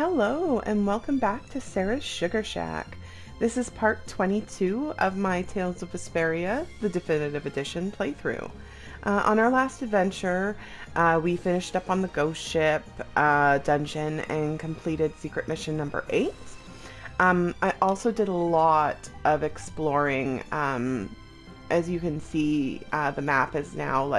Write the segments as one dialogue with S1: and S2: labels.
S1: Hello and welcome back to Sarah's Sugar Shack. This is part 22 of my Tales of Vesperia, the Definitive Edition playthrough. On our last adventure, we finished up on the ghost ship dungeon and completed secret mission number 8. I also did a lot of exploring. As you can see, the map is now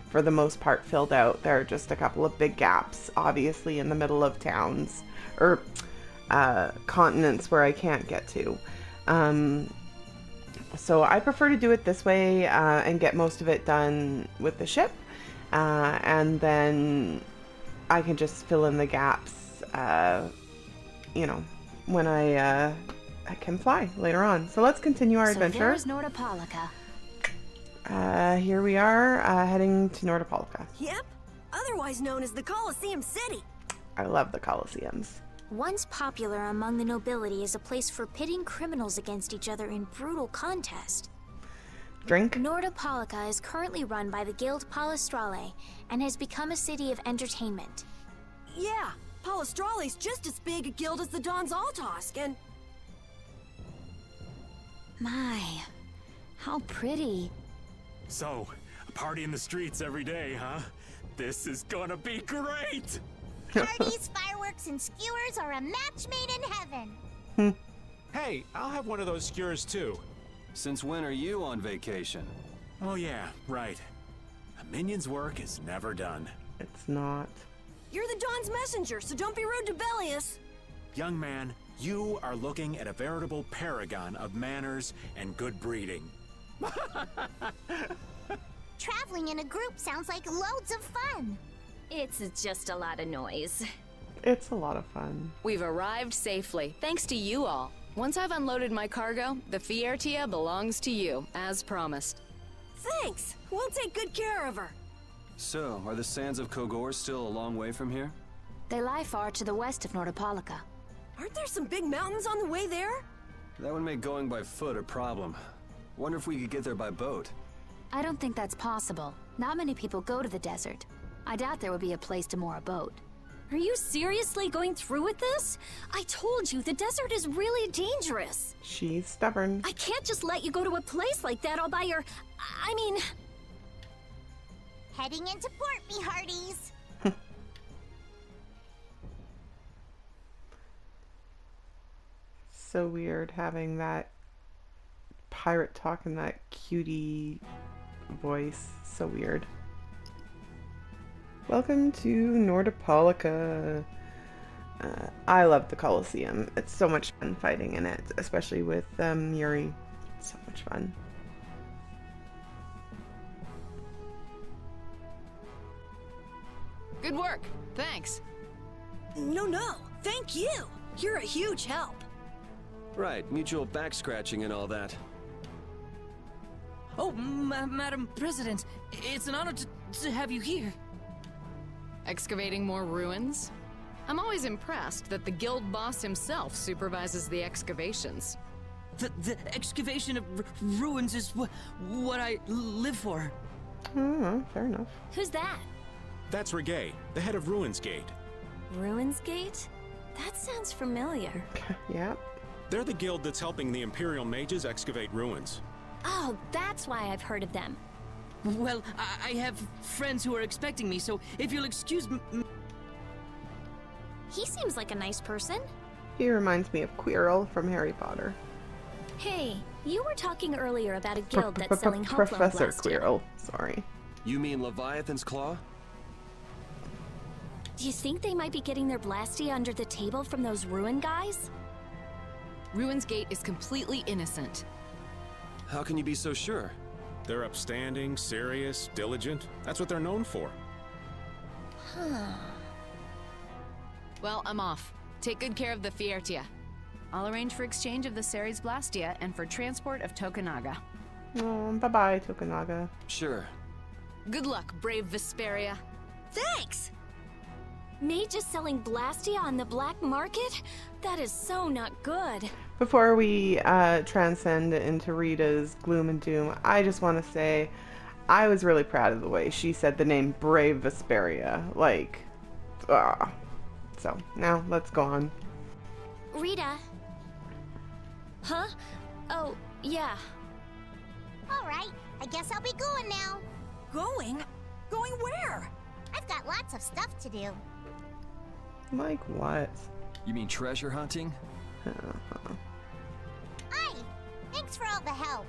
S1: for the most part filled out. There are just a couple of big gaps, obviously in the middle of towns or continents where I can't get to. So I prefer to do it this way and get most of it done with the ship, and then I can just fill in the gaps, when I can fly later on. So let's continue our adventure.
S2: There's Nordopolica.
S1: Here we are, heading to Nordopolica.
S3: Yep, otherwise known as the Coliseum City.
S1: I love the Coliseums.
S2: Once popular among the nobility as a place for pitting criminals against each other in brutal contest.
S1: Drink?
S2: Nordopolica is currently run by the Guild Palestrale and has become a city of entertainment.
S3: Yeah, Palestrale's just as big a guild as the Don's Altosk, and...
S2: My, how pretty.
S4: So, a party in the streets every day, huh? This is gonna be great!
S5: Parties, fireworks, and skewers are a match made in heaven.
S6: Hey, I'll have one of those skewers too.
S7: Since when are you on vacation?
S4: Oh yeah, right. A minion's work is never done.
S1: It's not.
S3: You're the Don's messenger, so don't be rude to Bellius.
S4: Young man, you are looking at a veritable paragon of manners and good breeding.
S5: Traveling in a group sounds like loads of fun.
S8: It's just a lot of noise.
S1: It's a lot of fun.
S8: We've arrived safely, thanks to you all. Once I've unloaded my cargo, the Vesperia belongs to you, as promised.
S3: Thanks, we'll take good care of her.
S7: So, are the sands of Kogor still a long way from here?
S2: They lie far to the west of Nordopolica.
S3: Aren't there some big mountains on the way there?
S7: That would make going by foot a problem. Wonder if we could get there by boat.
S2: I don't think that's possible. Not many people go to the desert. I doubt there would be a place to moor a boat.
S8: Are you seriously going through with this? I told you, the desert is really dangerous.
S1: She's stubborn.
S8: I can't just let you go to a place like that all by your... I mean...
S5: Heading into port, me hearties.
S1: So weird having that pirate talk in that cutie voice. So weird. Welcome to Nordopolica. I love the Coliseum. It's so much fun fighting in it, especially with Yuri. It's so much fun.
S8: Good work. Thanks.
S3: No, thank you. You're a huge help.
S7: Right, mutual back scratching and all that.
S9: Oh, Madam President, it's an honor to have you here.
S8: Excavating more ruins? I'm always impressed that the guild boss himself supervises the excavations.
S9: The excavation of ruins is what I live for.
S1: Oh, fair enough.
S2: Who's that?
S4: That's Regaey, the head of Ruins Gate.
S2: Ruins Gate? That sounds familiar.
S1: Yep.
S4: They're the guild that's helping the Imperial mages excavate ruins.
S2: Oh, that's why I've heard of them.
S9: Well, I have friends who are expecting me, so if you'll excuse me...
S2: He seems like a nice person.
S1: He reminds me of Quirrell from Harry Potter.
S2: Hey, you were talking earlier about a guild that's selling
S1: Professor
S2: Blastia.
S1: Quirrell, sorry.
S7: You mean Leviathan's Claw?
S2: Do you think they might be getting their Blastia under the table from those ruin guys?
S8: Ruins Gate is completely innocent.
S7: How can you be so sure?
S4: They're upstanding, serious, diligent. That's what they're known for.
S8: Well, I'm off. Take good care of the Vesperia. I'll arrange for exchange of the Ceres Blastia and for transport of Tokunaga.
S1: Oh, bye-bye, Tokunaga.
S7: Sure.
S8: Good luck, brave Vesperia.
S3: Thanks!
S2: Mages selling Blastia on the black market? That is so not good.
S1: Before we transcend into Rita's gloom and doom, I just want to say I was really proud of the way she said the name Brave Vesperia. So, now, let's go on.
S2: Rita. Huh? Oh, yeah.
S5: Alright, I guess I'll be going now.
S3: Going? Going where?
S5: I've got lots of stuff to do.
S1: Like what?
S7: You mean treasure hunting?
S5: Aye, thanks for all the help.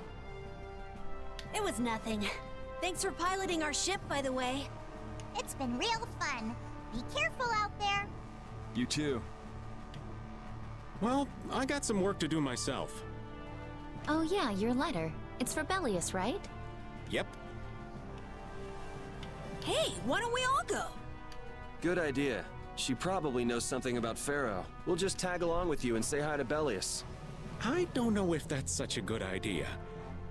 S3: It was nothing. Thanks for piloting our ship, by the way.
S5: It's been real fun. Be careful out there.
S7: You too.
S4: Well, I got some work to do myself.
S2: Oh yeah, your letter. It's for Bellius, right?
S4: Yep.
S3: Hey, why don't we all go?
S7: Good idea. She probably knows something about Pharaoh. We'll just tag along with you and say hi to Bellius.
S4: I don't know if that's such a good idea.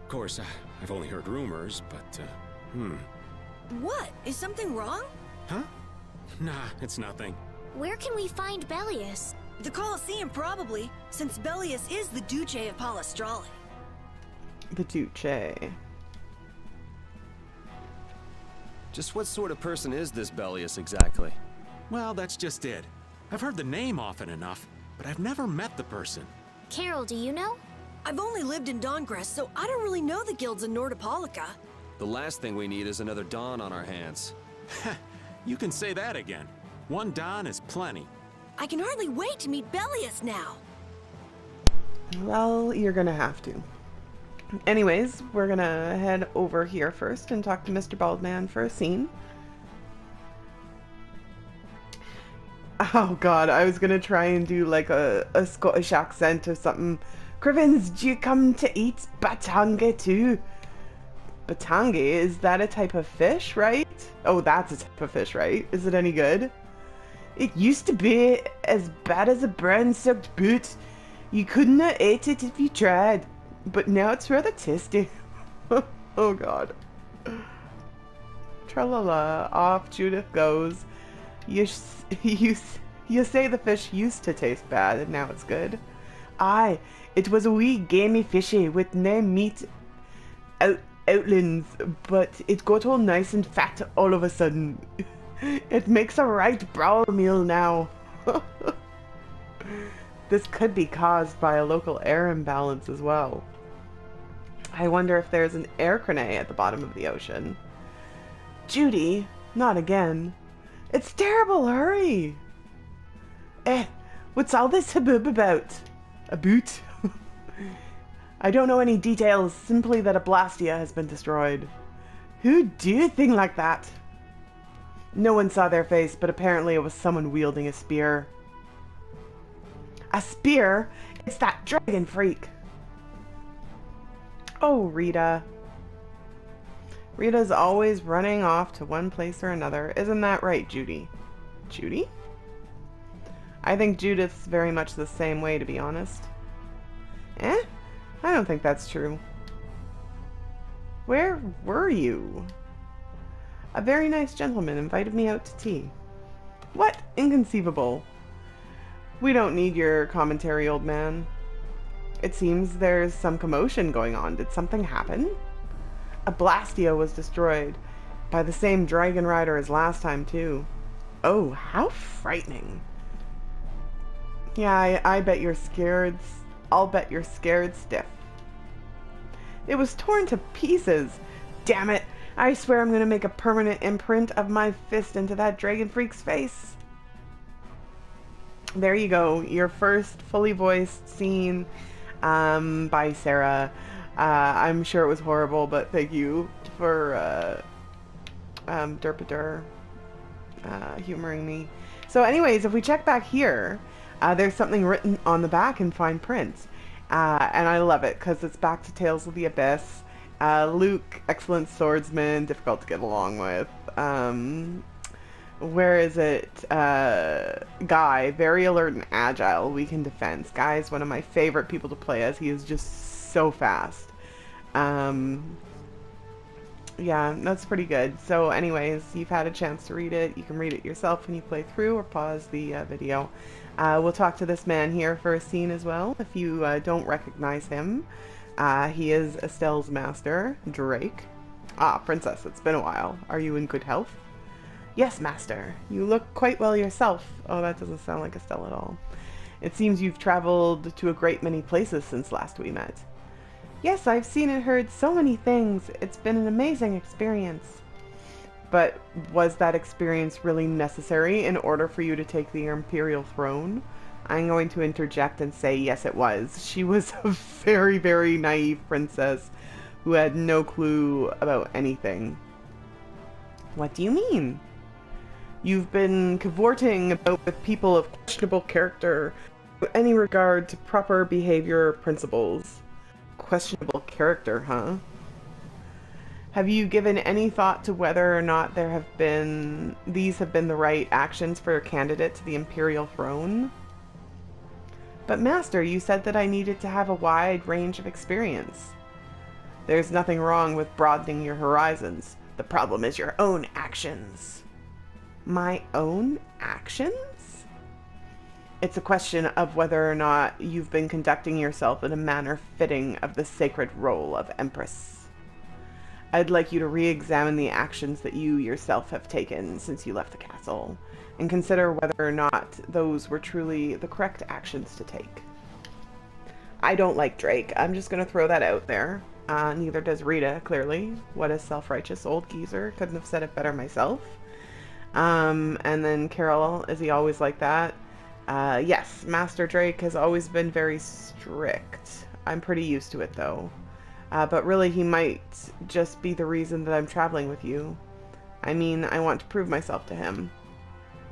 S4: Of course, I've only heard rumors, but,
S3: What? Is something wrong?
S4: Huh? Nah, it's nothing.
S2: Where can we find Bellius?
S3: The Coliseum, probably, since Bellius is the Duce of Palestrale.
S1: The Duce.
S7: Just what sort of person is this Bellius exactly?
S4: Well, that's just it. I've heard the name often enough, but I've never met the person.
S2: Carol, do you know?
S3: I've only lived in Dawngress, so I don't really know the guilds in Nordopolica.
S7: The last thing we need is another Dawn on our hands.
S4: You can say that again. One Don is plenty.
S3: I can hardly wait to meet Bellius now.
S1: Well, you're gonna have to. Anyways, we're gonna head over here first and talk to Mr. Baldman for a scene. Oh god, I was gonna try and do like a Scottish accent or something. Crivens, do you come to eat batanga too? Batanga, is that a type of fish, right? Oh, that's a type of fish, right? Is it any good? It used to be as bad as a brown-soaked boot. You couldn't have ate it if you tried. But now it's rather tasty. Oh god. Tra-la-la, off Judith goes. You say the fish used to taste bad and now it's good. Aye, it was a wee gamey fishy with no meat outlands, but it got all nice and fat all of a sudden. It makes a right brow meal now. This could be caused by a local air imbalance as well. I wonder if there's an air crane at the bottom of the ocean. Judy, not again. It's terrible, hurry! What's all this haboob about? A boot? I don't know any details, simply that a Blastia has been destroyed. Who'd do a thing like that? No one saw their face, but apparently it was someone wielding a spear. A spear? It's that dragon freak. Oh, Rita. Rita's always running off to one place or another. Isn't that right, Judy? Judy? I think Judith's very much the same way, to be honest. I don't think that's true. Where were you? A very nice gentleman invited me out to tea. What? Inconceivable. We don't need your commentary, old man. It seems there's some commotion going on. Did something happen? A Blastia was destroyed by the same dragon rider as last time, too. Oh, how frightening. Yeah, I bet you're scared. I'll bet you're scared stiff. It was torn to pieces. Damn it. I swear I'm gonna make a permanent imprint of my fist into that dragon freak's face. There you go. Your first fully voiced scene by Sarah. I'm sure it was horrible, but thank you for Derpadur humoring me. So anyways, if we check back here, there's something written on the back in fine print. And I love it because it's back to Tales of the Abyss. Luke, excellent swordsman, difficult to get along with. Where is it? Guy, very alert and agile, weak in defense. Guy is one of my favorite people to play as. He is just so fast. Yeah, that's pretty good. So anyways, you've had a chance to read it. You can read it yourself when you play through or pause the video. We'll talk to this man here for a scene as well. If you don't recognize him, he is Estelle's master, Drake. Ah, princess, it's been a while. Are you in good health? Yes, master. You look quite well yourself. Oh, that doesn't sound like Estelle at all. It seems you've traveled to a great many places since last we met. Yes, I've seen and heard so many things. It's been an amazing experience. But was that experience really necessary in order for you to take the imperial throne? I'm going to interject and say yes, it was. She was a very, very naive princess who had no clue about anything. What do you mean? You've been cavorting about with people of questionable character, without any regard to proper behavior principles. Questionable character, huh? Have you given any thought to whether or not these have been the right actions for a candidate to the imperial throne? But master, you said that I needed to have a wide range of experience. There's nothing wrong with broadening your horizons. The problem is your own actions. My own actions? It's a question of whether or not you've been conducting yourself in a manner fitting of the sacred role of Empress. I'd like you to re-examine the actions that you yourself have taken since you left the castle, and consider whether or not those were truly the correct actions to take. I don't like Drake. I'm just going to throw that out there. Neither does Rita, clearly. What a self-righteous old geezer. Couldn't have said it better myself. And then Carol, is he always like that? Yes, Master Drake has always been very strict. I'm pretty used to it, though. But really, he might just be the reason that I'm traveling with you. I mean, I want to prove myself to him.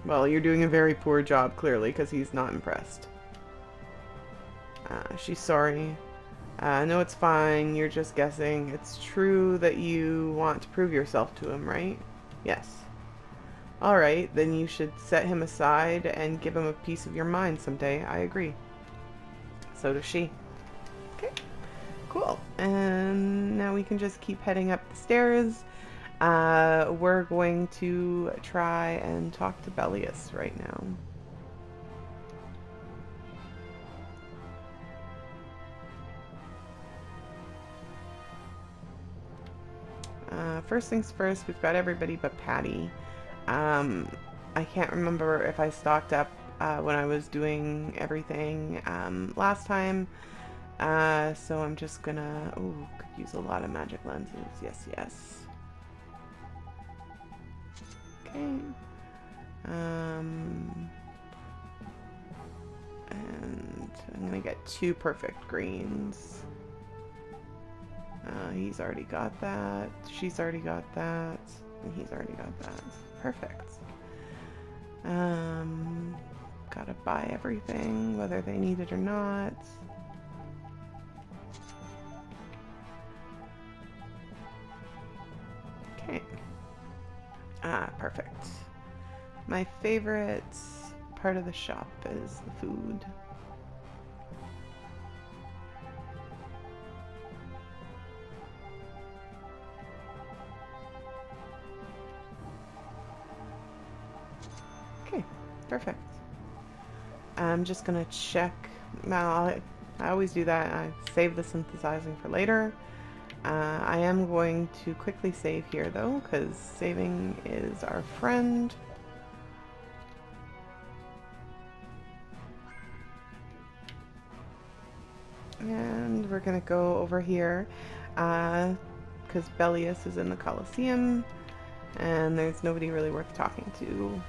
S1: Well, you're doing a very poor job, clearly, because he's not impressed. She's sorry. No, it's fine. You're just guessing. It's true that you want to prove yourself to him, right? Yes. Alright, then you should set him aside and give him a piece of your mind someday. I agree. So does she. Okay. Cool. And now we can just keep heading up the stairs. We're going to try and talk to Bellius right now. First things first, we've got everybody but Patty. I can't remember if I stocked up when I was doing everything last time. So I'm just gonna... Ooh, could use a lot of magic lenses. Yes, yes. Okay. And I'm gonna get 2 perfect greens. He's already got that. She's already got that. And he's already got that. Perfect. Gotta buy everything, whether they need it or not. Okay. Perfect. My favorite part of the shop is the food. Okay, perfect. I'm just gonna check. Now, I always do that. I save the synthesizing for later. I am going to quickly save here though, because saving is our friend. And we're gonna go over here, because Bellius is in the Coliseum, and there's nobody really worth talking to.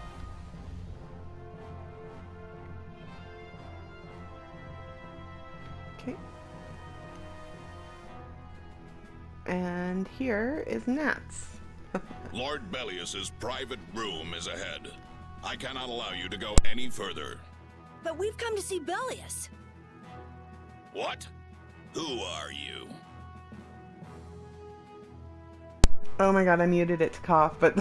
S1: Okay. And here is Nats.
S10: Lord Bellius's private room is ahead. I cannot allow you to go any further.
S3: But we've come to see Bellius.
S10: What? Who are you?
S1: Oh my god, I muted it to cough, but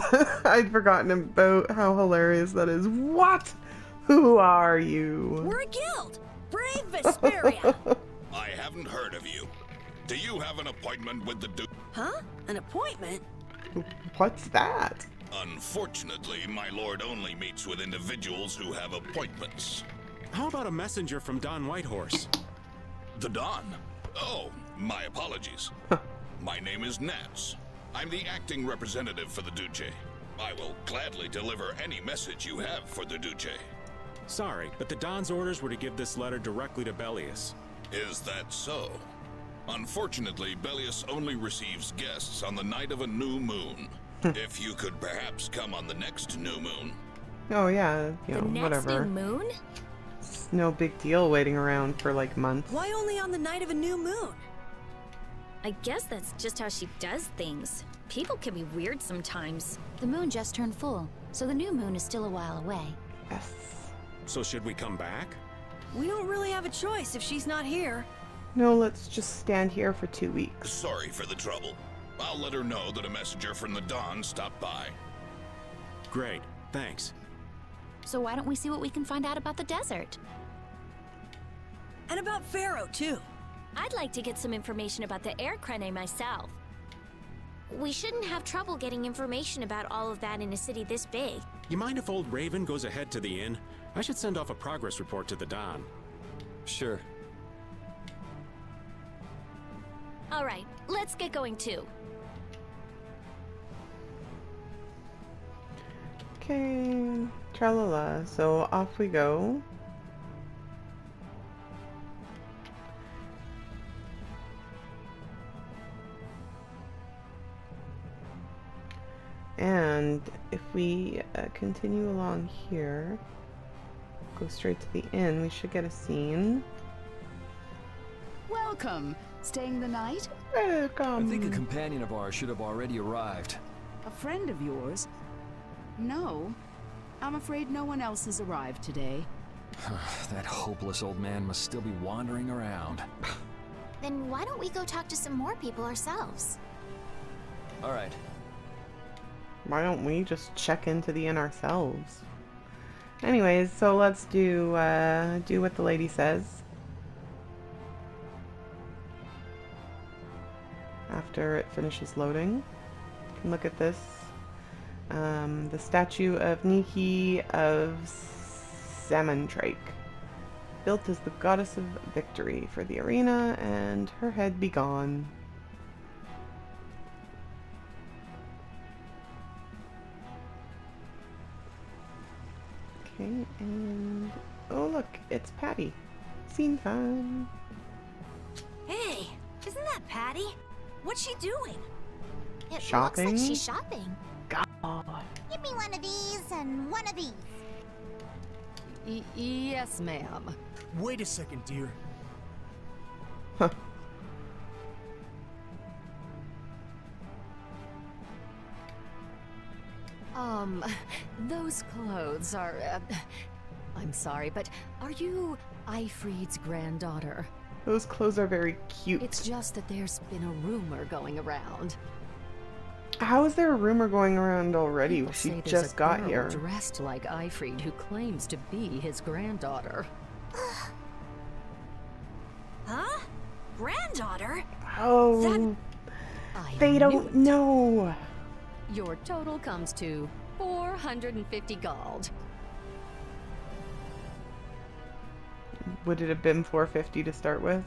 S1: I'd forgotten about how hilarious that is. What? Who are you?
S3: We're a guild! Brave Vesperia!
S10: I haven't heard of you. Do you have an appointment with the Duke?
S3: Huh? An appointment?
S1: What's that?
S10: Unfortunately, my lord only meets with individuals who have appointments.
S6: How about a messenger from Don Whitehorse?
S10: The Don? Oh, my apologies. My name is Nats. I'm the acting representative for the Duce. I will gladly deliver any message you have for the Duce.
S6: Sorry, but the Don's orders were to give this letter directly to Bellius.
S10: Is that so? Unfortunately, Bellius only receives guests on the night of a new moon. If you could perhaps come on the next new moon.
S1: Oh yeah, you know,
S2: The next
S1: whatever.
S2: new moon?
S1: It's no big deal waiting around for like months.
S3: Why only on the night of a new moon?
S2: I guess that's just how she does things. People can be weird sometimes. The moon just turned full, so the new moon is still a while away.
S1: Yes.
S6: So should we come back?
S3: We don't really have a choice if she's not here.
S1: No, let's just stand here for 2 weeks.
S10: Sorry for the trouble. I'll let her know that a messenger from the Dawn stopped by.
S6: Great, thanks.
S2: So why don't we see what we can find out about the desert?
S3: And about Pharaoh, too.
S2: I'd like to get some information about the air crane myself. We shouldn't have trouble getting information about all of that in a city this big.
S6: You mind if old Raven goes ahead to the inn? I should send off a progress report to the Don.
S7: Sure.
S2: All right, let's get going too.
S1: Okay, tralala. So off we go. And if we continue along here, go straight to the inn, we should get a scene.
S11: Welcome. Staying the night?
S1: Welcome.
S12: I think a companion of ours should have already arrived.
S11: A friend of yours? No. I'm afraid no one else has arrived today.
S12: That hopeless old man must still be wandering around.
S5: Then why don't we go talk to some more people ourselves?
S12: All right.
S1: Why don't we just check into the inn ourselves? Anyways, so let's do what the lady says. After it finishes loading, you can look at this. The statue of Nike of Samantrake, built as the goddess of victory for the arena, and her head be gone. Okay, and oh look, it's Patty. Scene time.
S3: Hey, isn't that Patty? What's she doing?
S5: It
S1: Shopping?
S5: looks like she's shopping.
S1: God.
S5: Give me one of these and one of these.
S8: Yes, ma'am.
S13: Wait a second, dear.
S1: Huh.
S8: Those clothes are, I'm sorry, but are you Ifrid's granddaughter?
S1: Those clothes are very cute.
S8: It's just that there's been a rumor going around.
S1: How is there a rumor going around already?
S8: People
S1: She
S8: say there's
S1: just
S8: a
S1: got
S8: girl
S1: here.
S8: dressed like Ifrid who claims to be his granddaughter.
S3: Huh? Granddaughter?
S1: Oh, they don't know.
S8: Your total comes to 450 gold.
S1: Would it have been 450 to start with?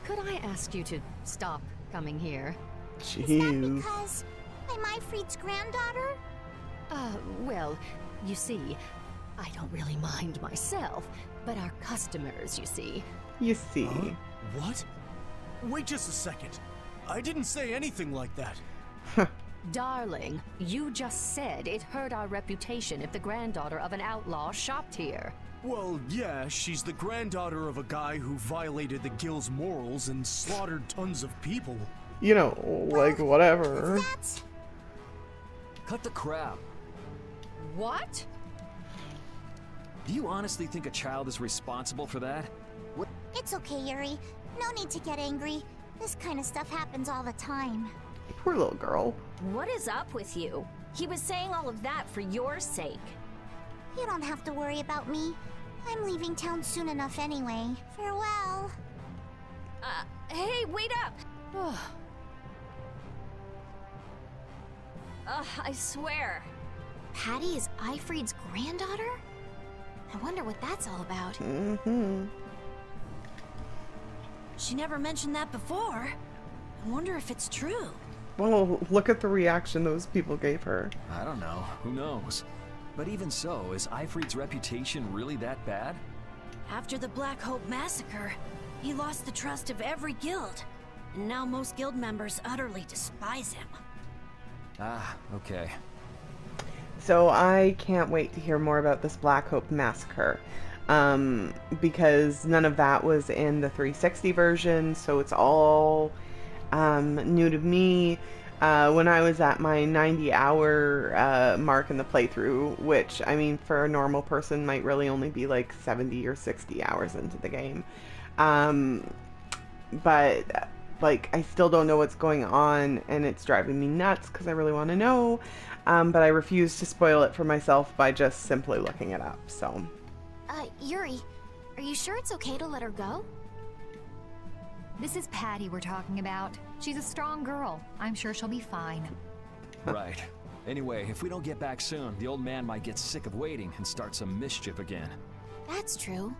S8: Could I ask you to stop coming here?
S1: Jeez.
S5: Because I'm Ifrid's granddaughter?
S8: Well, you see, I don't really mind myself, but our customers, you see.
S1: You see.
S13: What? Wait just a second. I didn't say anything like that.
S8: Darling, you just said it hurt our reputation if the granddaughter of an outlaw shopped here.
S13: Well, yeah, she's the granddaughter of a guy who violated the guild's morals and slaughtered tons of people.
S1: You know, like, whatever.
S12: Cut the crap.
S8: What?
S12: Do you honestly think a child is responsible for that? What?
S5: It's okay, Yuri. No need to get angry. This kind of stuff happens all the time.
S1: Poor little girl.
S2: What is up with you? He was saying all of that for your sake.
S5: You don't have to worry about me. I'm leaving town soon enough anyway. Farewell.
S2: Hey, wait up! I swear. Patty is Ifrid's granddaughter? I wonder what that's all about.
S1: Mm-hmm.
S3: She never mentioned that before. I wonder if it's true.
S1: Well, look at the reaction those people gave her.
S12: I don't know. Who knows? But even so, is Ifrit's reputation really that bad?
S3: After the Black Hope massacre, he lost the trust of every guild. And now most guild members utterly despise him.
S12: Ah, okay.
S1: So I can't wait to hear more about this Black Hope massacre. Because none of that was in the 360 version, so it's all new to me. When I was at my 90-hour mark in the playthrough, which, I mean, for a normal person might really only be like 70 or 60 hours into the game. But, like, I still don't know what's going on, and it's driving me nuts because I really want to know. But I refuse to spoil it for myself by just simply looking it up, so...
S2: Yuri, are you sure it's okay to let her go?
S14: This is Patty we're talking about. She's a strong girl. I'm sure she'll be fine.
S12: Right. Anyway, if we don't get back soon, the old man might get sick of waiting and start some mischief again.
S2: That's true.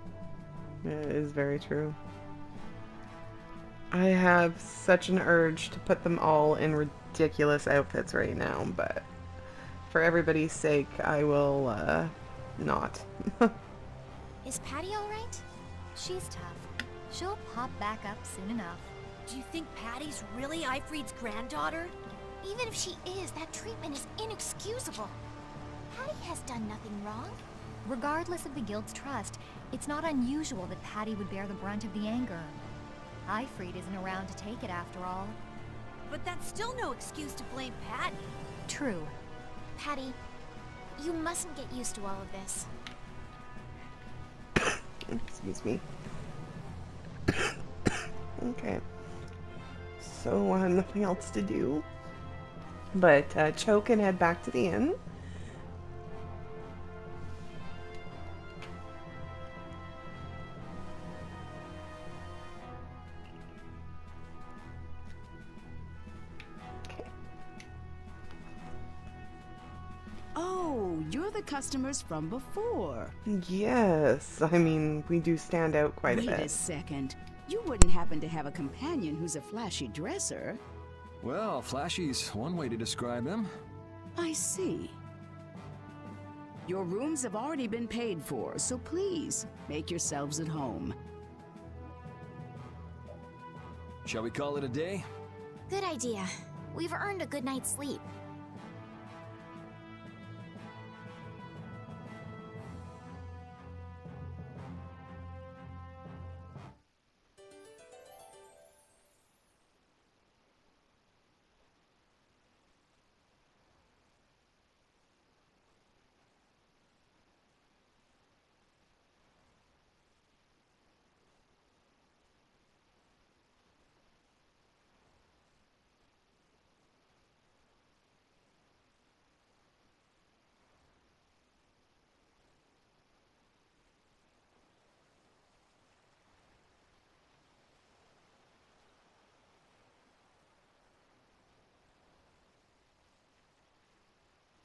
S1: It is very true. I have such an urge to put them all in ridiculous outfits right now, but for everybody's sake, I will, not.
S2: Is Patty alright?
S14: She's tough. She'll pop back up soon enough.
S3: Do you think Patty's really Ifrit's granddaughter?
S5: Even if she is, that treatment is inexcusable. Patty has done nothing wrong.
S14: Regardless of the guild's trust, it's not unusual that Patty would bear the brunt of the anger. Ifrit isn't around to take it after all.
S3: But that's still no excuse to blame Patty.
S14: True.
S5: Patty, you mustn't get used to all of this.
S1: Excuse me. Okay. So, nothing else to do but choke and head back to the inn.
S11: Oh, you're the customers from before.
S1: Yes, I mean, we do stand out quite a bit.
S11: Wait a second. You wouldn't happen to have a companion who's a flashy dresser?
S12: Well, flashy's one way to describe him.
S11: I see. Your rooms have already been paid for, so please, make yourselves at home.
S12: Shall we call it a day?
S2: Good idea. We've earned a good night's sleep.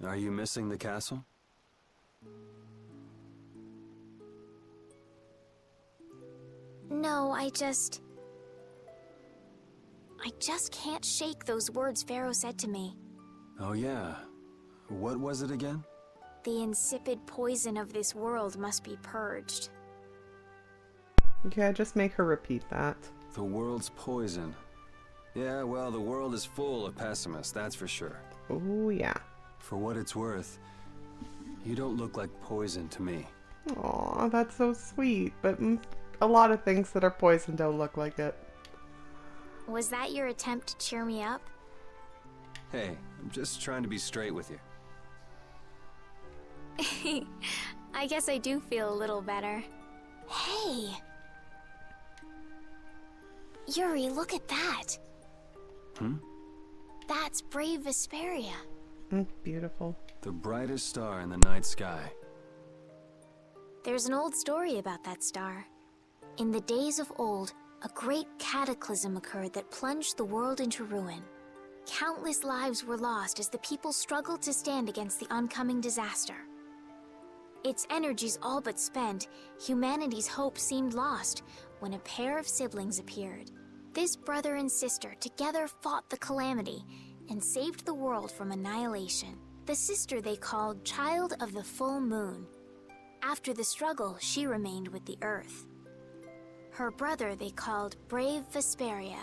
S7: Are you missing the castle?
S2: No, I just can't shake those words Pharaoh said to me.
S7: Oh yeah. What was it again?
S2: The insipid poison of this world must be purged.
S1: Yeah, just make her repeat that.
S7: The world's poison. Yeah, well, the world is full of pessimists, that's for sure.
S1: Oh, yeah.
S7: For what it's worth, you don't look like poison to me.
S1: Aw, that's so sweet, but a lot of things that are poison don't look like it.
S2: Was that your attempt to cheer me up?
S7: Hey, I'm just trying to be straight with you.
S2: I guess I do feel a little better. Hey! Yuri, look at that! That's brave Vesperia.
S1: Beautiful.
S7: The brightest star in the night sky.
S2: There's an old story about that star. In the days of old, a great cataclysm occurred that plunged the world into ruin. Countless lives were lost as the people struggled to stand against the oncoming disaster. Its energies all but spent, humanity's hope seemed lost when a pair of siblings appeared. This brother and sister together fought the calamity and saved the world from annihilation. The sister they called Child of the Full Moon. After the struggle, she remained with the Earth. Her brother they called Brave Vesperia,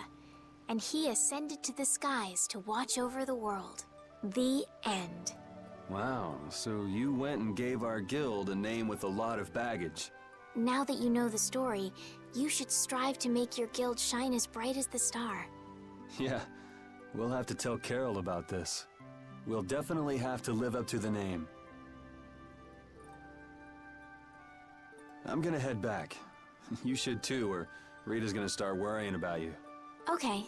S2: and he ascended to the skies to watch over the world. The end.
S7: Wow, so you went and gave our guild a name with a lot of baggage.
S2: Now that you know the story, you should strive to make your guild shine as bright as the star.
S7: Yeah, we'll have to tell Carol about this. We'll definitely have to live up to the name. I'm gonna head back. You should too, or Rita's gonna start worrying about you.
S2: Okay.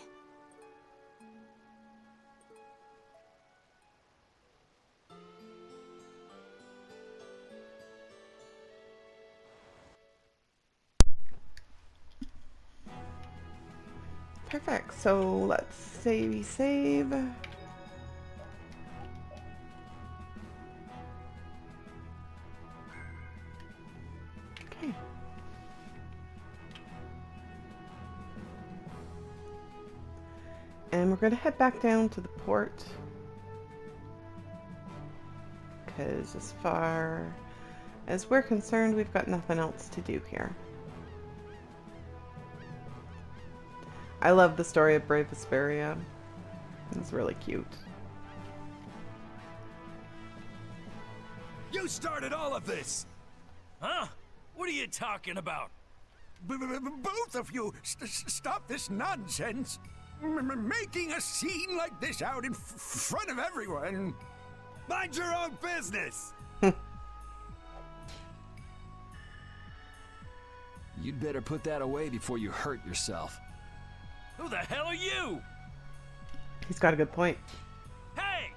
S1: Perfect. So let's say we save. Okay. And we're going to head back down to the port. Because as far as we're concerned, we've got nothing else to do here. I love the story of Brave Vesperia. It's really cute.
S15: You started all of this! Huh? What are you talking about?
S16: Both of you, stop this nonsense! Making a scene like this out in front of everyone!
S15: Mind your own business!
S12: You'd better put that away before you hurt yourself.
S15: Who the hell are you?
S1: He's got a good point.
S15: Hey!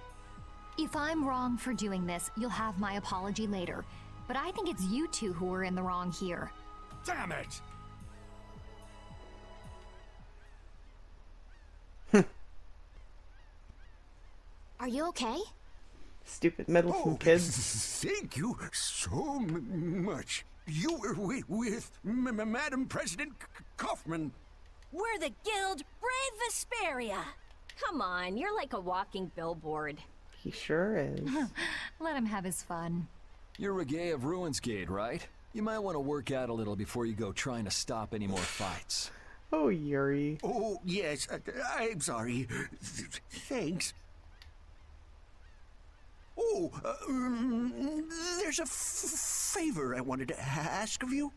S14: If I'm wrong for doing this, you'll have my apology later. But I think it's you two who are in the wrong here.
S15: Damn it!
S2: Are you okay?
S1: Stupid meddlesome kids.
S16: Thank you so much. You were with Madam President Kaufman.
S3: We're the guild Brave Vesperia.
S17: Come on, you're like a walking billboard.
S1: He sure is.
S14: Let him have his fun.
S12: You're Regaey of Ruinsgate, right? You might want to work out a little before you go trying to stop any more fights.
S1: Oh, Yuri.
S16: Oh, yes. I'm sorry. Thanks. Oh, there's a favor I wanted to ask of you.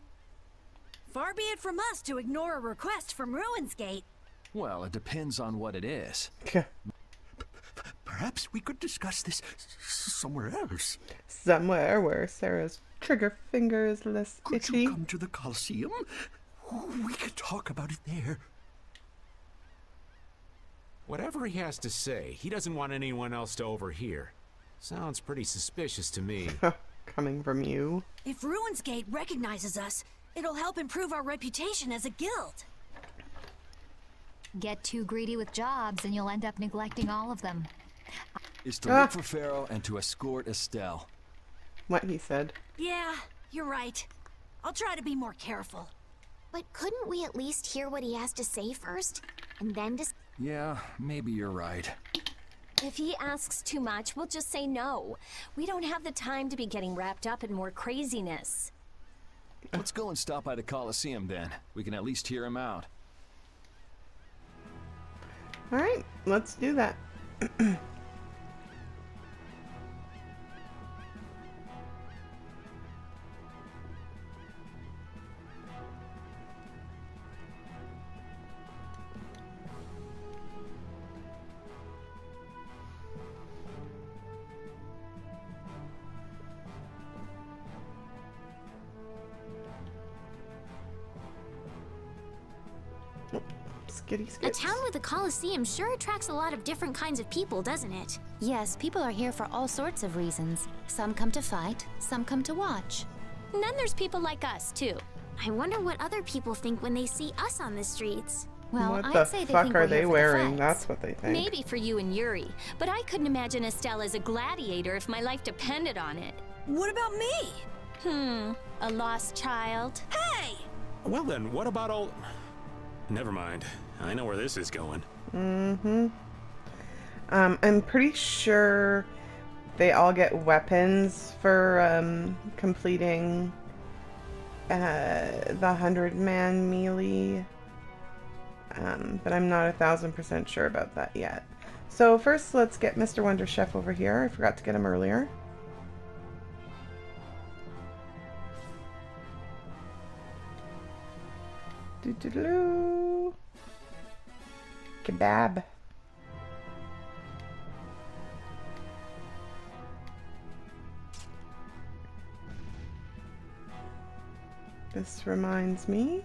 S3: Far be it from us to ignore a request from Ruinsgate.
S12: Well, it depends on what it is.
S16: Perhaps we could discuss this somewhere else.
S1: Somewhere where Sarah's trigger finger is less
S16: Could
S1: itchy.
S16: you come to the Coliseum? We could talk about it there.
S6: Whatever he has to say, he doesn't want anyone else to overhear. Sounds pretty suspicious to me.
S1: Coming from you.
S3: If Ruinsgate recognizes us, it'll help improve our reputation as a guild.
S14: Get too greedy with jobs and you'll end up neglecting all of them.
S12: Is to look for Pharaoh and to escort Estelle.
S1: What he said.
S3: Yeah, you're right. I'll try to be more careful.
S2: But couldn't we at least hear what he has to say first? And then just...
S12: Yeah, maybe you're right.
S17: If he asks too much, we'll just say no. We don't have the time to be getting wrapped up in more craziness.
S12: Let's go and stop by the Coliseum then. We can at least hear him out.
S1: Alright, let's do that. Skitty
S2: A
S1: skits.
S2: town with a Coliseum sure attracts a lot of different kinds of people, doesn't it?
S18: Yes, people are here for all sorts of reasons. Some come to fight, some come to watch.
S2: And then there's people like us, too. I wonder what other people think when they see us on the streets.
S18: Well,
S1: what
S18: I'd
S1: the
S18: say they
S1: fuck
S18: think
S1: are
S18: we're
S1: they
S18: here for the
S1: wearing?
S18: fights.
S1: That's what they think.
S17: Maybe for you and Yuri, but I couldn't imagine Estelle as a gladiator if my life depended on it.
S3: What about me?
S17: A lost child.
S3: Hey!
S6: Well then, what about all... Never mind. I know where this is going.
S1: I'm pretty sure they all get weapons for completing the 100-man melee, but I'm not 1000% sure about that yet. So first, let's get Mr. Wonder Chef over here. I forgot to get him earlier. Doo-doo-doo. Kebab. This reminds me.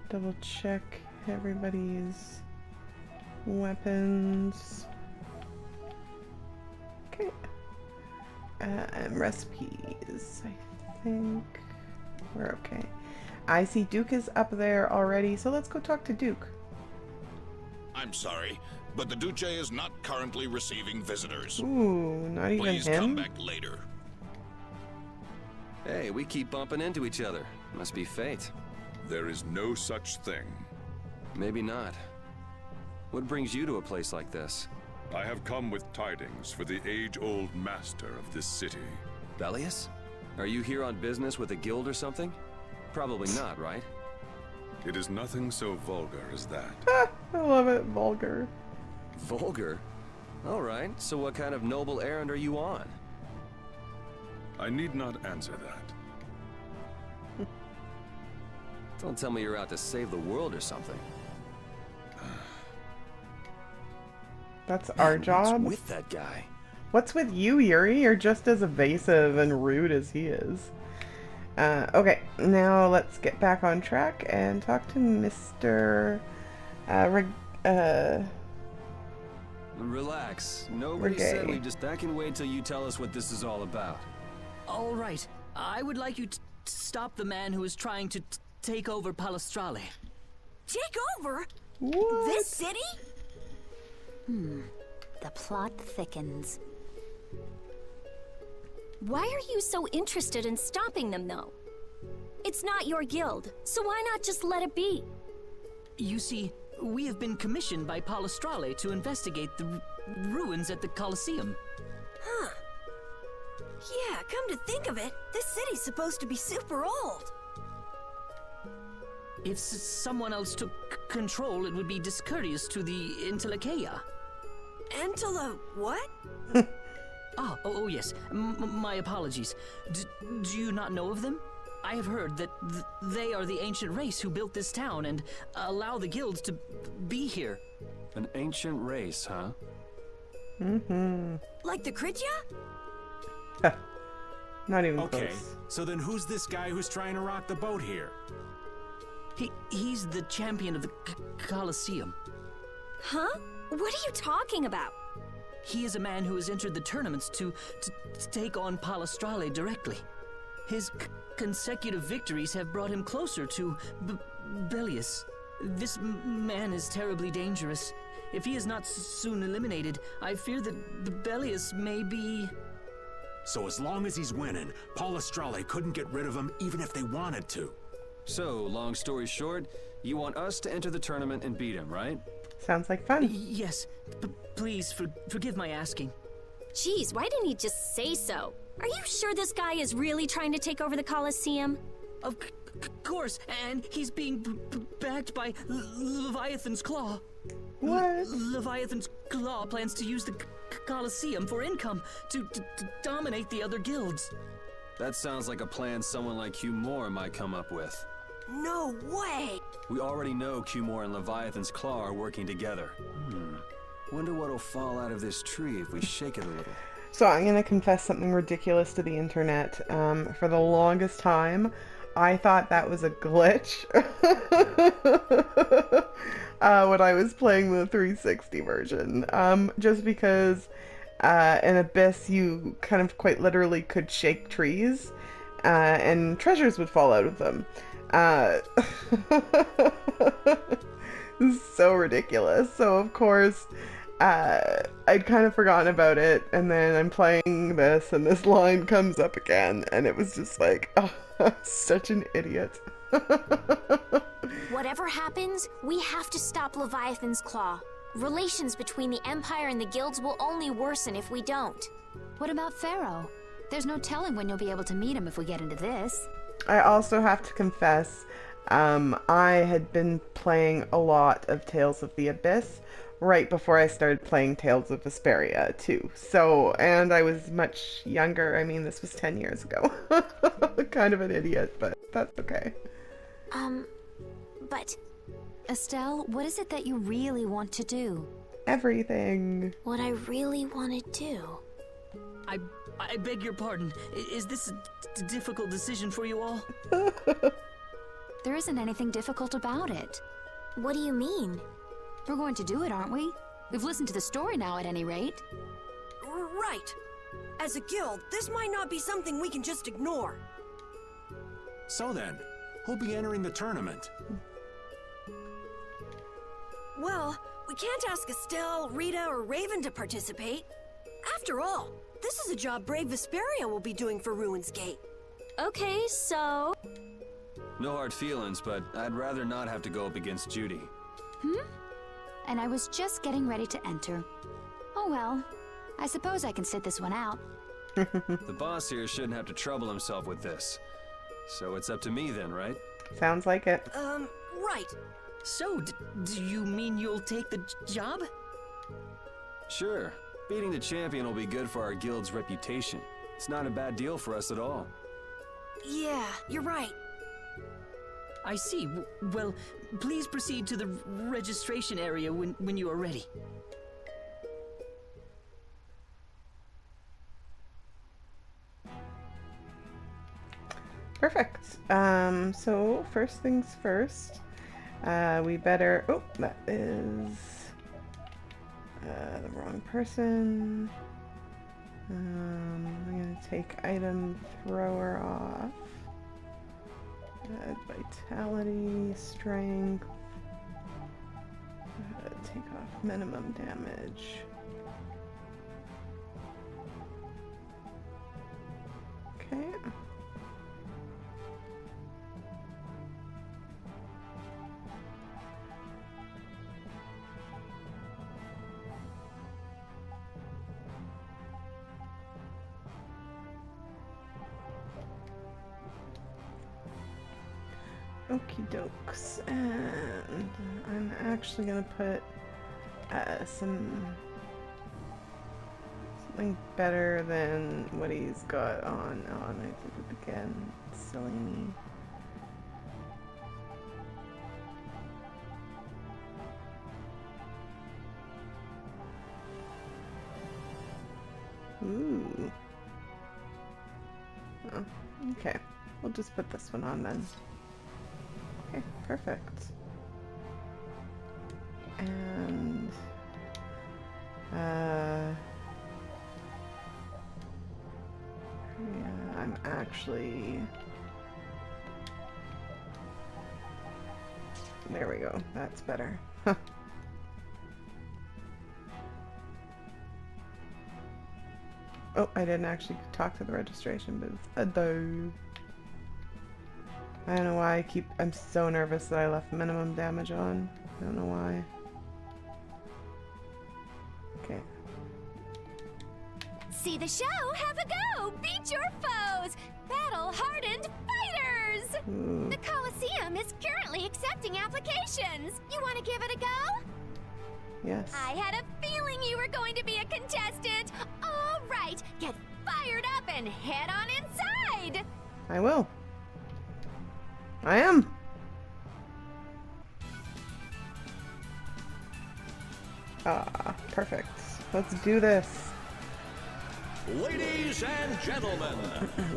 S1: Double check everybody's weapons. Okay. And recipes. I think we're okay. I see Duke is up there already, so let's go talk to Duke.
S10: I'm sorry, but the Duce is not currently receiving visitors.
S1: Ooh, not even
S10: Please
S1: him?
S10: come back later.
S7: Hey, we keep bumping into each other. Must be fate.
S10: There is no such thing.
S7: Maybe not. What brings you to a place like this?
S19: I have come with tidings for the age-old master of this city.
S7: Bellius? Are you here on business with a guild or something? Probably not, right?
S19: It is nothing so vulgar as that.
S1: I love it, vulgar.
S7: Vulgar? Alright, so what kind of noble errand are you on?
S19: I need not answer that.
S7: Don't tell me you're out to save the world or something.
S1: That's our job.
S7: What's with that guy?
S1: What's with you, Yuri? You're just as evasive and rude as he is. Okay, now let's get back on track and talk to Mr.
S7: Relax. Nobody said we just... I can wait till you tell us what this is all about.
S9: All right. I would like you to stop the man who is trying to take over Palestrale.
S3: Take over?
S1: What?
S3: This city?
S18: The plot thickens.
S17: Why are you so interested in stopping them, though? It's not your guild, so why not just let it be?
S9: You see, we have been commissioned by Palestrale to investigate the ruins at the Coliseum.
S3: Huh. Yeah, come to think of it, this city's supposed to be super old.
S9: If someone else took control, it would be discourteous to the Intellikeia.
S3: What?
S9: Oh yes. My apologies. Do you not know of them? I have heard that they are the ancient race who built this town and allow the guilds to be here.
S7: An ancient race, huh?
S1: Mm-hmm.
S3: Like the Kritya?
S1: Not even
S6: okay,
S1: close.
S6: So then who's this guy who's trying to rock the boat here?
S9: He's the champion of the Coliseum.
S17: Huh? What are you talking about?
S9: He is a man who has entered the tournaments to take on Palestrale directly. His consecutive victories have brought him closer to Bellius. This man is terribly dangerous. If he is not soon eliminated, I fear that the Bellius may be...
S6: So as long as he's winning, Palestrale couldn't get rid of him even if they wanted to.
S7: So, long story short, you want us to enter the tournament and beat him, right?
S1: Sounds like fun.
S9: Yes. Please, forgive my asking.
S17: Geez, why didn't he just say so? Are you sure this guy is really trying to take over the Coliseum?
S9: Of course, and he's being backed by Leviathan's Claw.
S1: What?
S9: Leviathan's Claw plans to use the Coliseum for income to dominate the other guilds.
S7: That sounds like a plan someone like Hugh Moore might come up with.
S3: No way!
S7: We already know Hugh Moore and Leviathan's Claw are working together. Wonder what'll fall out of this tree if we shake it a little.
S1: So I'm going to confess something ridiculous to the internet. For the longest time, I thought that was a glitch when I was playing the 360 version. Just because in Abyss you kind of quite literally could shake trees and treasures would fall out of them. This is so ridiculous. So of course I'd kind of forgotten about it, and then I'm playing this and this line comes up again, and it was just like, oh, I'm such an idiot.
S2: Whatever happens, we have to stop Leviathan's Claw. Relations between the Empire and the guilds will only worsen if we don't.
S18: What about Pharaoh? There's no telling when you'll be able to meet him if we get into this.
S1: I also have to confess, I had been playing a lot of Tales of the Abyss right before I started playing Tales of Vesperia too. So, and I was much younger. I mean, this was 10 years ago. Kind of an idiot, but that's okay.
S2: But...
S18: Estelle, what is it that you really want to do?
S1: Everything.
S2: What I really want to do...
S9: I beg your pardon. Is this a difficult decision for you all?
S18: There isn't anything difficult about it.
S2: What do you mean?
S18: We're going to do it, aren't we? We've listened to the story now, at any rate.
S3: Right. As a guild, this might not be something we can just ignore.
S6: So then, who'll be entering the tournament?
S3: Well, we can't ask Estelle, Rita, or Raven to participate. After all, this is a job brave Vesperia will be doing for Ruin's Gate.
S17: Okay, so...
S7: No hard feelings, but I'd rather not have to go up against Judy.
S18: And I was just getting ready to enter. Oh well, I suppose I can sit this one out.
S7: The boss here shouldn't have to trouble himself with this. So it's up to me then, right?
S1: Sounds like it.
S3: Right.
S9: So, do you mean you'll take the job?
S7: Sure. Beating the champion will be good for our guild's reputation. It's not a bad deal for us at all.
S3: Yeah, you're right.
S9: I see. Well, please proceed to the registration area when you are ready.
S1: Perfect. So first things first, we better... Oh, that is the wrong person. I'm going to take item thrower off. Vitality, strength. Take off minimum damage. Okay. Okie dokes, and I'm actually gonna put something better than what he's got on. Oh, and I did it again. Silly me. Ooh. Oh, okay. We'll just put this one on then. Okay, perfect. And yeah, I'm actually... There we go. That's better. Huh. Oh, I didn't actually talk to the registration booth. I don't know why I'm so nervous that I left minimum damage on. I don't know why. Okay.
S17: See the show, have a go! Beat your foes! Battle-hardened fighters!
S1: Ooh.
S17: The Coliseum is currently accepting applications. You want to give it a go?
S1: Yes.
S17: I had a feeling you were going to be a contestant. All right, get fired up and head on inside!
S1: I will. I am. Ah, perfect. Let's do this.
S20: Ladies and gentlemen,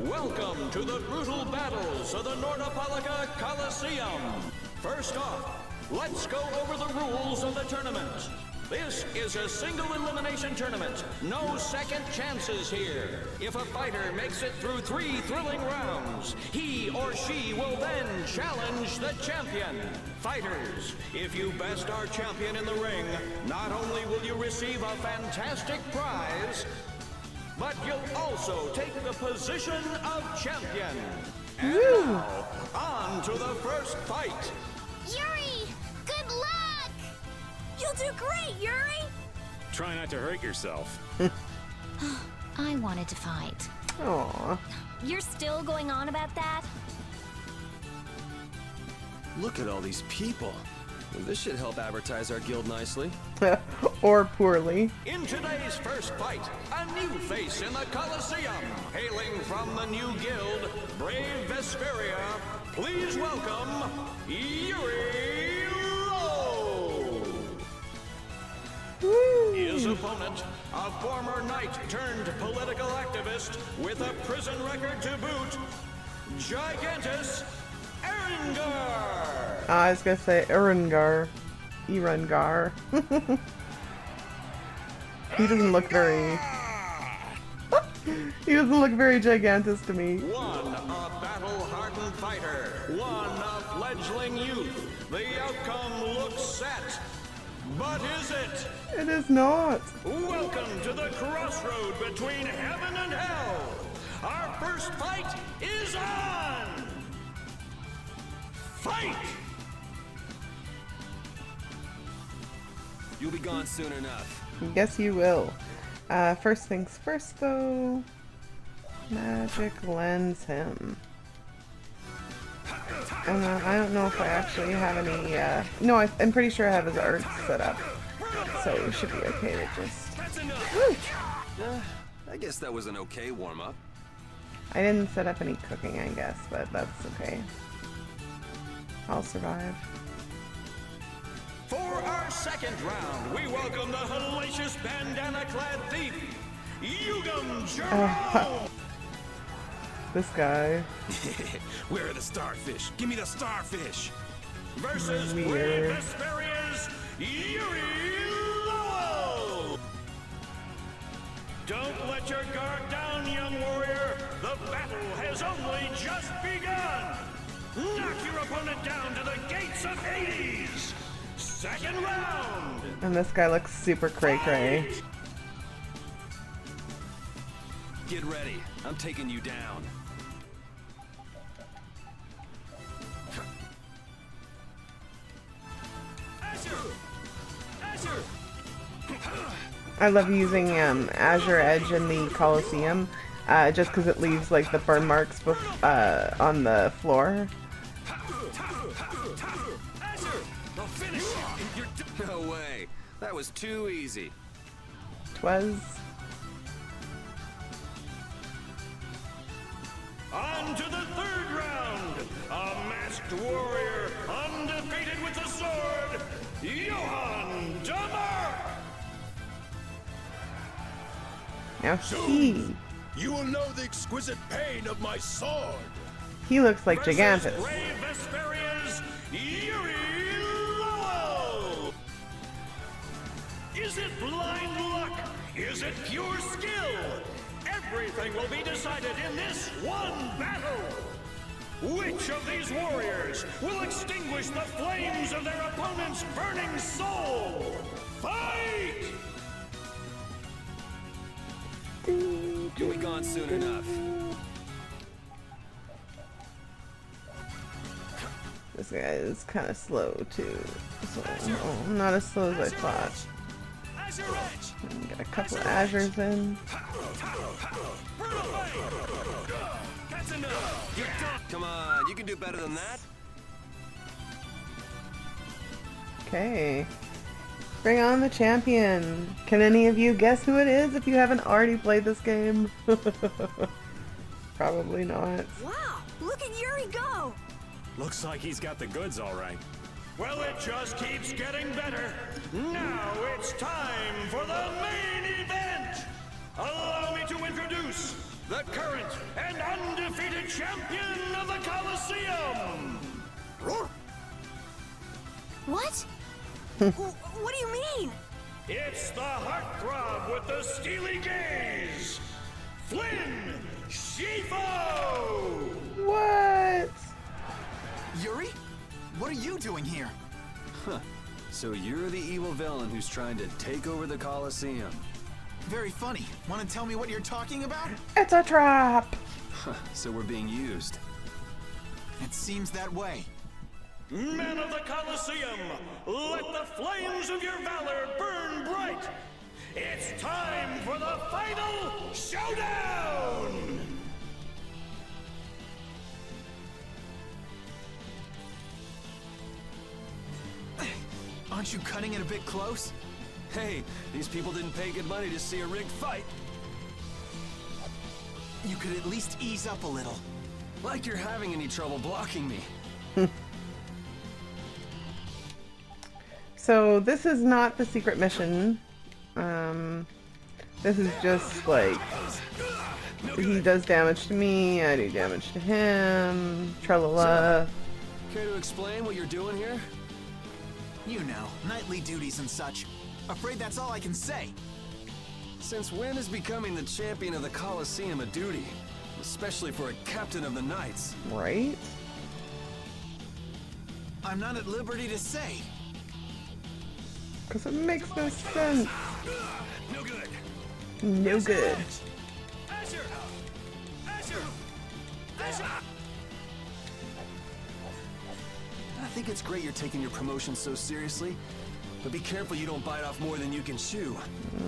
S20: welcome to the brutal battles of the Nordopolica Coliseum. First off, let's go over the rules of the tournament. This is a single elimination tournament. No second chances here. If a fighter makes it through 3 thrilling rounds, he or she will then challenge the champion. Fighters, if you best our champion in the ring, not only will you receive a fantastic prize, but you'll also take the position of champion. And
S1: Woo.
S20: now, on to the first fight.
S2: Yuri! Good luck!
S3: You'll do great, Yuri!
S4: Try not to hurt yourself.
S2: I wanted to fight.
S1: Aww.
S17: You're still going on about that?
S7: Look at all these people. Well, this should help advertise our guild nicely.
S1: Or poorly.
S20: In today's first fight, a new face in the Coliseum. Hailing from the new guild, Brave Vesperia, please welcome Yuri Lowe. His opponent, a former knight turned political activist with a prison record to boot, Gigantus Erengar.
S1: I was gonna say Erengar. Erengar. He doesn't look very... He doesn't look very gigantous to me.
S20: One, a battle-hardened fighter. One, a fledgling youth. The outcome looks set. But is it?
S1: It is not.
S20: Welcome to the crossroad between heaven and hell. Our first fight is on! Fight!
S7: You'll be gone soon enough.
S1: Yes, you will. First things first, though. Magic lens him. I don't know if I actually have any, no, I'm pretty sure I have his art set up. So we should be okay to just... Woo!
S7: I guess that was an okay warm-up.
S1: I didn't set up any cooking, I guess, but that's okay. I'll survive.
S20: For our second round, we welcome the hellacious bandana-clad thief, Yugam Jerome!
S1: This guy.
S13: Where are the starfish? Give me the starfish!
S20: Versus Brave
S1: Weird.
S20: Vesperia's Yuri Lowell! Don't let your guard down, young warrior! The battle has only just begun! Knock your opponent down to the gates of Hades! Second round!
S1: And this guy looks super cray-cray.
S7: Get ready. I'm taking you down.
S1: I love using Azure Edge in the Coliseum, just because it leaves like the burn marks on the floor.
S7: No way. That was too easy.
S1: 'Twas.
S20: On to the third round! A masked warrior, undefeated with the sword, Johann Damar!
S1: Now he
S10: You will know the exquisite pain of my sword.
S1: looks like Gigantus.
S20: Brave Vesperia's Yuri Lowell! Is it blind luck? Is it pure skill? Everything will be decided in this one battle! Which of these warriors will extinguish the flames of their opponent's burning soul? Fight!
S7: You'll be gone soon enough.
S1: This guy is kind of slow too. So, not as slow as I thought. Get a couple of Azures in.
S7: Come on, you can do better than that.
S1: Okay. Bring on the champion. Can any of you guess who it is if you haven't already played this game? Probably not.
S3: Wow, look at Yuri go!
S4: Looks like he's got the goods all right.
S20: Well, it just keeps getting better. Now it's time for the main event. Allow me to introduce the current and undefeated champion of the Coliseum.
S3: What? What do you mean?
S20: It's the heartthrob with the steely gaze, Flynn Shifo!
S1: What?
S21: Yuri? What are you doing here?
S7: Huh. So you're the evil villain who's trying to take over the Coliseum.
S21: Very funny. Want to tell me what you're talking about?
S1: It's a trap!
S7: So we're being used.
S21: It seems that way.
S20: Men of the Coliseum, let the flames of your valor burn bright! It's time for the final showdown!
S21: Aren't you cutting it a bit close?
S7: Hey, these people didn't pay good money to see a rigged fight.
S21: You could at least ease up a little.
S7: Like you're having any trouble blocking me.
S1: So this is not the secret mission. This is just like he does damage to me, I do damage to him, tralala.
S7: Care to explain what you're doing here?
S21: You know, nightly duties and such. Afraid that's all I can say.
S7: Since when is becoming the champion of the Coliseum a duty? Especially for a captain of the knights.
S1: Right?
S21: I'm not at liberty to say.
S1: Because it makes no sense.
S20: No good.
S1: No good.
S20: Asher! Asher! Asher!
S7: I think it's great you're taking your promotion so seriously, but be careful you don't bite off more than you can chew.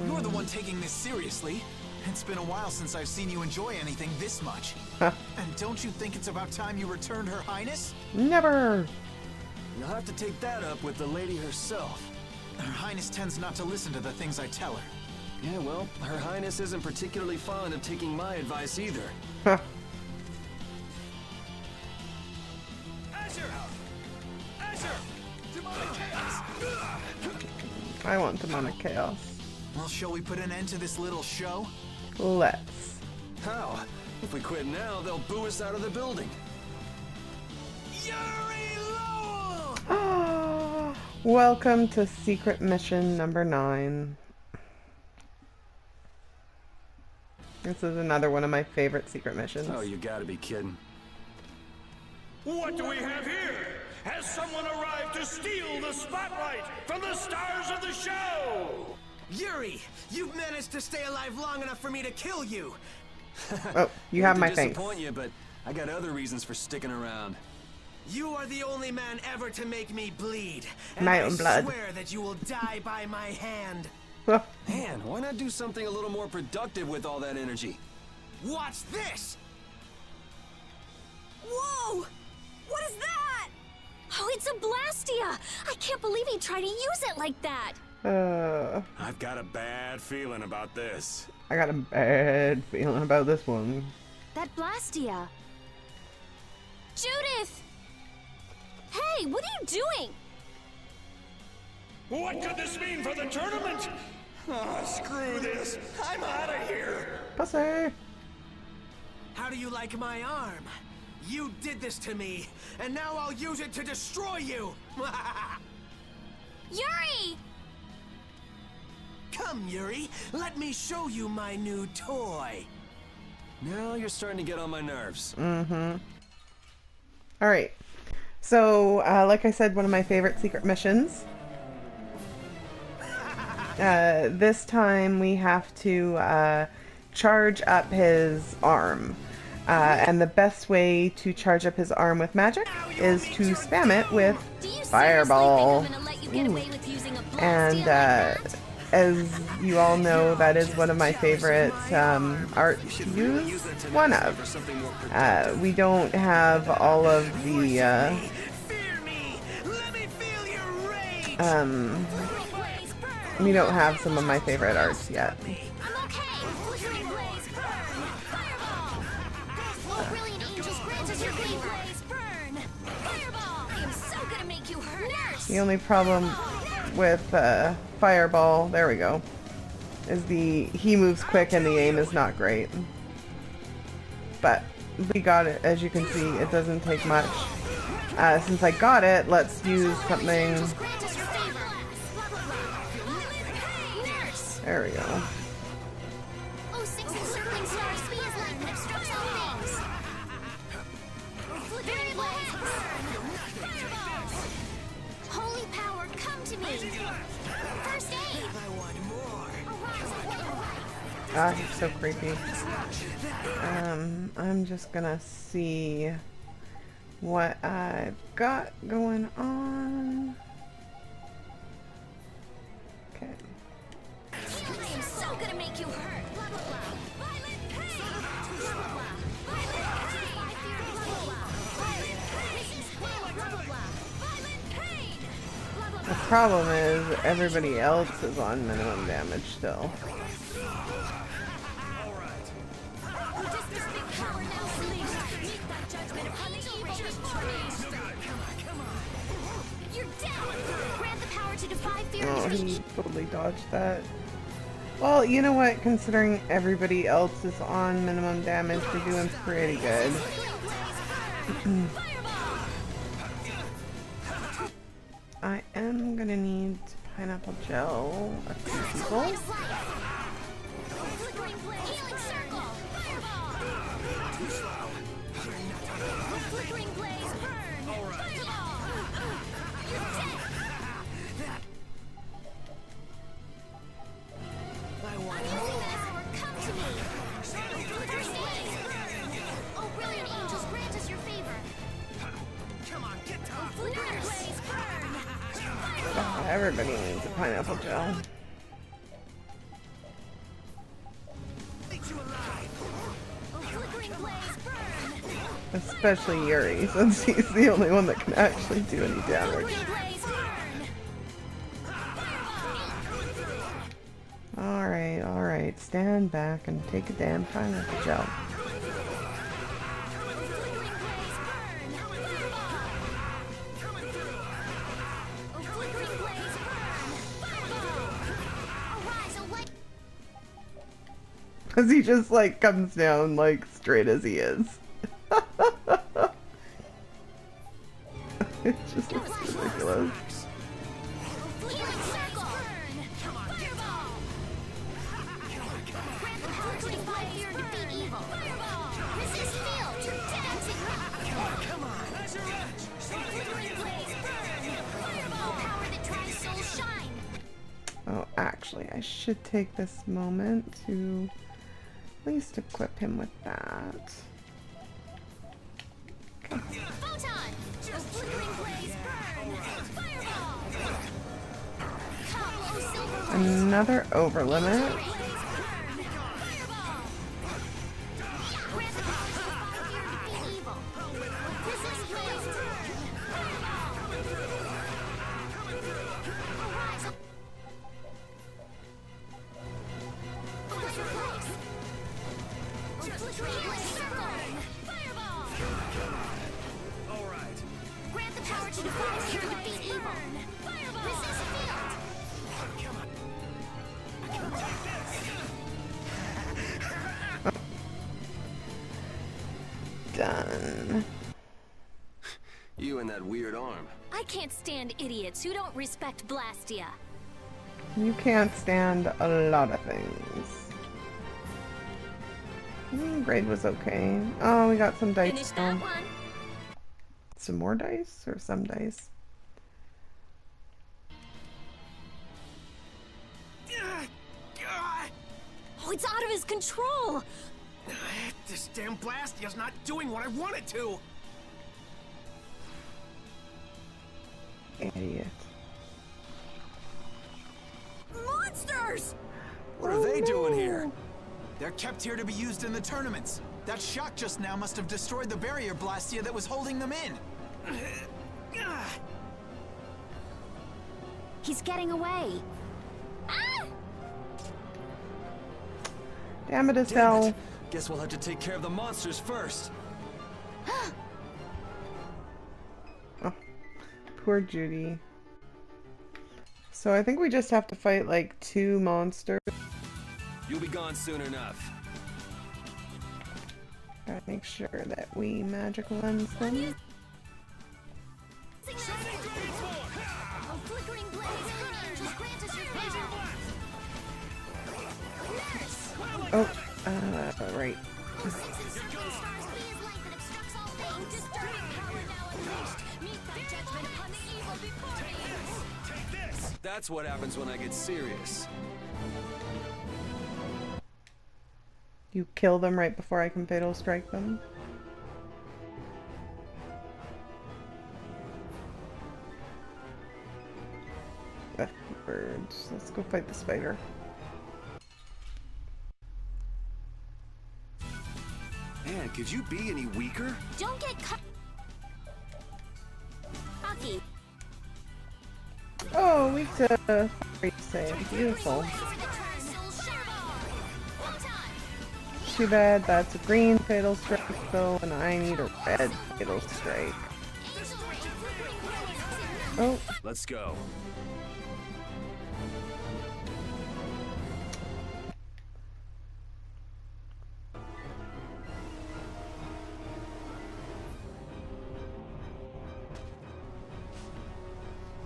S21: You're the one taking this seriously. It's been a while since I've seen you enjoy anything this much.
S1: Huh.
S21: And don't you think it's about time you returned Her Highness?
S1: Never!
S7: You'll have to take that up with the lady herself.
S21: Her Highness tends not to listen to the things I tell her.
S7: Yeah, well, Her Highness isn't particularly fond of taking my advice either.
S1: Huh.
S20: Asher! Asher! Demonic chaos!
S1: I want demonic chaos.
S21: Well, shall we put an end to this little show?
S1: Let's.
S7: How? If we quit now, they'll boo us out of the building.
S1: Welcome to secret mission number 9. This is another one of my favorite secret missions.
S7: Oh, you gotta be kidding.
S20: What do we have here? Has someone arrived to steal the spotlight from the stars of the show?
S8: Yuri, you've managed to stay alive long enough for me to kill you.
S1: Oh, you have my
S7: thanks.
S1: thanks.
S7: Disappoint you, but I got other reasons for sticking around.
S8: You are the only man ever to make me bleed. And
S1: My
S8: I
S1: own blood.
S8: swear that you will die by my hand.
S7: Man, why not do something a little more productive with all that energy?
S8: Watch this! Whoa! What is that?
S17: Oh, it's a Blastia! I can't believe he tried to use it like that!
S4: I've got a bad feeling about this.
S1: I got a bad feeling about this one.
S17: That Blastia! Judith! Hey, what are you doing?
S20: What could this mean for the tournament? Oh, screw this. I'm out of here.
S1: Pussy!
S8: How do you like my arm? You did this to me, and now I'll use it to destroy you!
S17: Yuri!
S8: Come, Yuri, let me show you my new toy.
S7: Now you're starting to get on my nerves.
S1: Mm-hmm. Alright. So, like I said, one of my favorite secret missions. This time we have to charge up his arm. And the best way to charge up his arm with magic is to spam it with Fireball. Ooh. And as you all know, that is one of my favorite arts to use. One of. We don't have all of the we don't have some of my favorite arts yet. The only problem with Fireball, there we go, is he moves quick and the aim is not great. But we got it, as you can see, it doesn't take much. Since I got it, let's use something. There we go. Ah, he's so creepy. I'm just gonna see what I've got going on. Okay.
S2: I am so gonna make you hurt. Blah blah blah. Violent pain. Blah blah blah. Violent pain. Blah blah blah. Violent pain. Blah blah blah. Violent pain. Blah blah blah.
S1: The problem is everybody else is on minimum damage still. Oh, he totally dodged that. Well, you know what? Considering everybody else is on minimum damage, we're doing pretty good. I am gonna need pineapple gel. A few people. Everybody needs a pineapple gel. Especially Yuri, since he's the only one that can actually do any damage. Alright, stand back and take a damn pineapple gel. Because he just like comes down like straight as he is. It just looks ridiculous. Oh, actually, I should take this moment to at least equip him with that. Okay. Another over limit. Done.
S7: You and that weird arm.
S2: I can't stand idiots who don't respect Blastia.
S1: You can't stand a lot of things. Grade was okay. Oh, we got some dice. Some more dice or some dice?
S2: Oh, it's out of his control.
S8: This damn Blastia's not doing what I want it to!
S1: Idiot.
S3: Monsters!
S21: What are they doing here? They're kept here to be used in the tournaments. That shock just now must have destroyed the barrier Blastia that was holding them in.
S18: He's getting away.
S1: Damn it, Estelle.
S7: Guess we'll have to take care of the monsters first.
S1: Oh, poor Judy. So I think we just have to fight like 2 monsters.
S7: You'll be gone soon enough.
S1: Gotta make sure that we magic lens them. Oh, right.
S7: That's what happens when I get serious.
S1: You kill them right before I can Fatal Strike them. Birds. Let's go fight the spider.
S7: Man, could you be any weaker?
S2: Don't get cocky.
S1: Oh, weak to fire save. Beautiful. Too bad that's a green Fatal Strike though, and I need a red Fatal Strike. Oh.
S7: Let's go.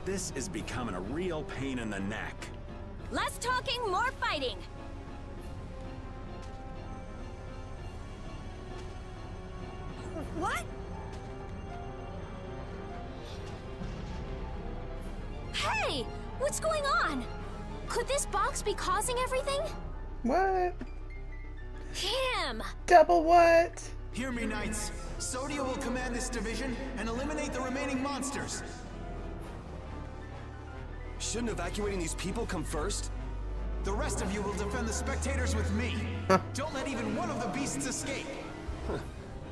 S4: This is becoming a real pain in the neck.
S17: Less talking, more fighting.
S3: What?
S2: Hey! What's going on? Could this box be causing everything?
S1: What?
S2: Him!
S1: Double what?
S21: Hear me, Knights. Sodia will command this division and eliminate the remaining monsters.
S7: Shouldn't evacuating these people come first?
S21: The rest of you will defend the spectators with me. Don't let even one of the beasts escape.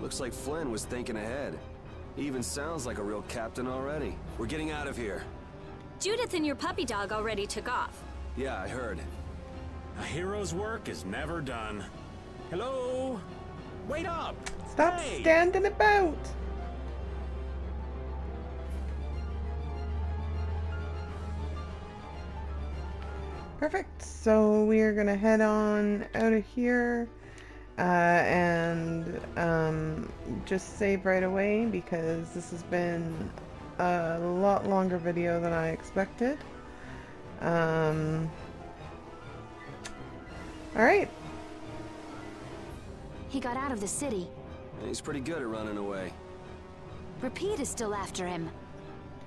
S7: Looks like Flynn was thinking ahead. He even sounds like a real captain already. We're getting out of here.
S17: Judith and your puppy dog already took off.
S7: Yeah, I heard.
S4: A hero's work is never done. Hello? Wait up!
S1: Stop standing about! Perfect. So we are gonna head on out of here and just save right away because this has been a lot longer video than I expected. Alright.
S18: He got out of the city.
S7: He's pretty good at running away.
S18: Repede is still after him.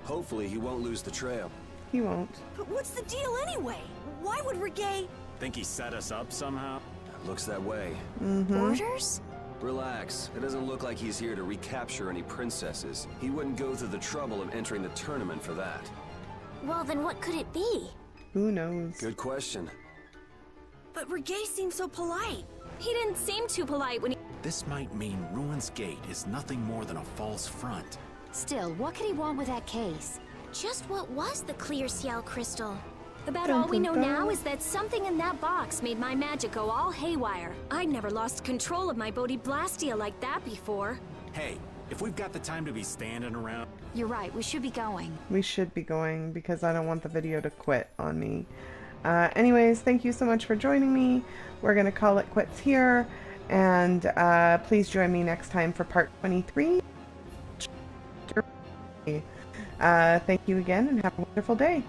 S7: Hopefully he won't lose the trail.
S1: He won't.
S3: But what's the deal anyway? Why would Regaey...
S4: Think he set us up somehow?
S7: Looks that way.
S2: Orders?
S7: Relax. It doesn't look like he's here to recapture any princesses. He wouldn't go through the trouble of entering the tournament for that.
S2: Well, then what could it be?
S1: Who knows?
S7: Good question.
S3: But Regaey seemed so polite.
S17: He didn't seem too polite when he...
S6: This might mean Ruin's Gate is nothing more than a false front.
S18: Still, what could he want with that case?
S2: Just what was the clear Ciel crystal?
S17: About all we know now is that something in that box made my magic go all haywire. I'd never lost control of my Bodhi Blastia like that before.
S4: Hey, if we've got the time to be standing around...
S18: You're right, we should be going.
S1: We should be going because I don't want the video to quit on me. Anyways, thank you so much for joining me. We're going to call it quits here. And please join me next time for part 23. Thank you again and have a wonderful day.